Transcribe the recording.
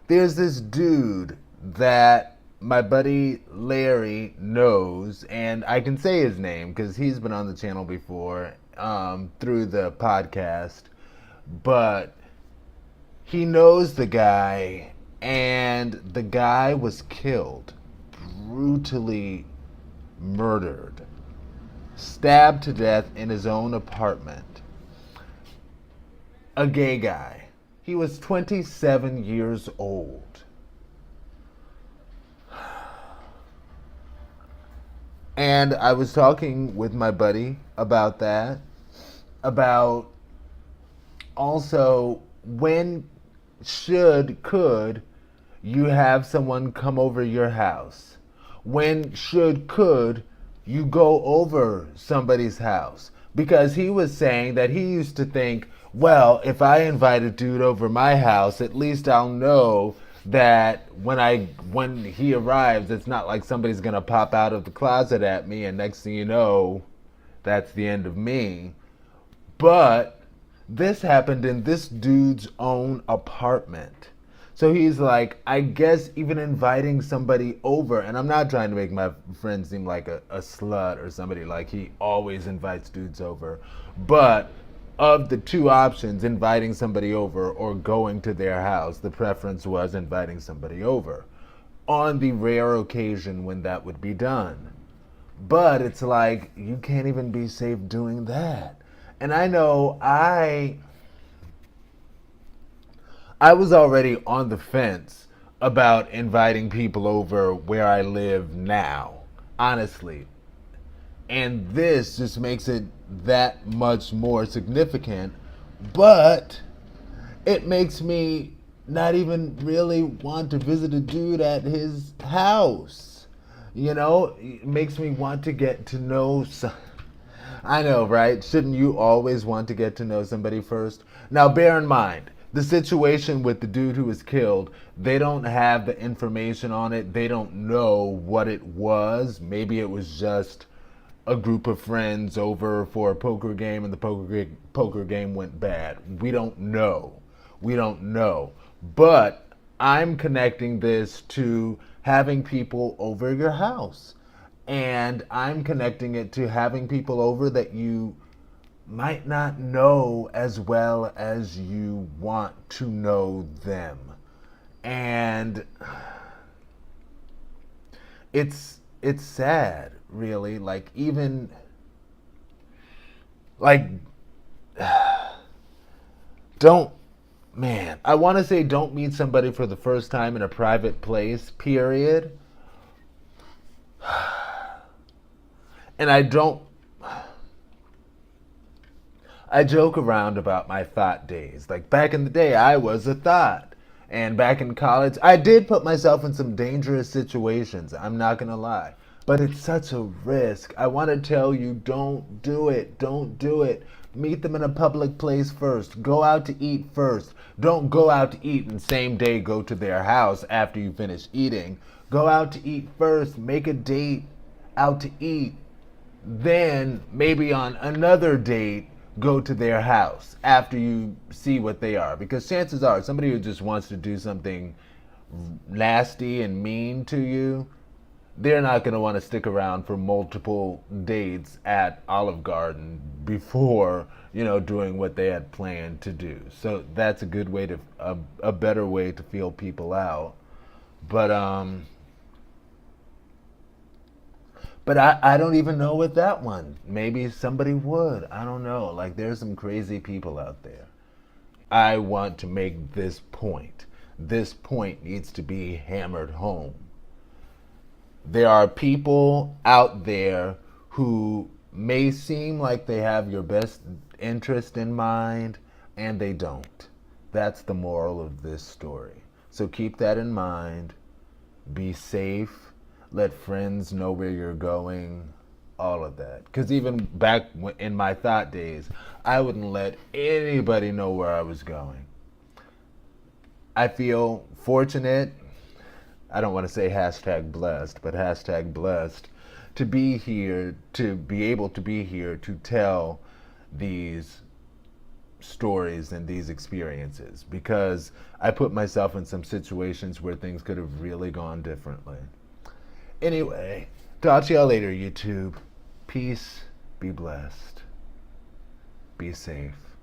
There's this dude that my buddy Larry knows, and I can say his name because he's been on the channel before through the podcast. But he knows the guy, and the guy was killed, brutally murdered, stabbed to death in his own apartment. A gay guy. He was 27 years old. And I was talking with my buddy about that, about also when could you have someone come over your house? When could you go over somebody's house? Because he was saying that he used to think, well, if I invite a dude over my house, at least I'll know that when he arrives, it's not like somebody's gonna pop out of the closet at me, and next thing you know, that's the end of me. But this happened in this dude's own apartment. So he's like, I guess even inviting somebody over, and I'm not trying to make my friend seem like a slut or somebody like he always invites dudes over, but of the two options, inviting somebody over or going to their house, the preference was inviting somebody over on the rare occasion when that would be done. But it's like you can't even be safe doing that. And I know I was already on the fence about inviting people over where I live now, honestly. And this just makes it that much more significant. But it makes me not even really want to visit a dude at his house. It makes me want to get to know I know, right? Shouldn't you always want to get to know somebody first? Now, bear in mind, the situation with the dude who was killed, they don't have the information on it. They don't know what it was. Maybe it was just a group of friends over for a poker game and the poker game went bad. We don't know. We don't know. But I'm connecting this to having people over your house. And I'm connecting it to having people over that you might not know as well as you want to know them. And it's sad, really. Like even like don't man, I want to say don't meet somebody for the first time in a private place, period. And I joke around about my thought days. Like back in the day, I was a thought. And back in college, I did put myself in some dangerous situations. I'm not going to lie. But it's such a risk. I want to tell you, don't do it. Don't do it. Meet them in a public place first. Go out to eat first. Don't go out to eat and same day go to their house after you finish eating. Go out to eat first. Make a date out to eat. Then maybe on another date, go to their house after you see what they are. Because chances are, somebody who just wants to do something nasty and mean to you, they're not going to want to stick around for multiple dates at Olive Garden before, doing what they had planned to do. So that's a good way a better way to feel people out. But, I don't even know with that one. Maybe somebody would. I don't know. Like, there's some crazy people out there. I want to make this point. This point needs to be hammered home. There are people out there who may seem like they have your best interest in mind, and they don't. That's the moral of this story. So keep that in mind. Be safe. Let friends know where you're going. All of that. Because even back in my thought days, I wouldn't let anybody know where I was going. I feel fortunate. I don't want to say hashtag blessed, but hashtag blessed to be here, to be able to be here to tell these stories and these experiences because I put myself in some situations where things could have really gone differently. Anyway, talk to y'all later, YouTube. Peace, be blessed, be safe.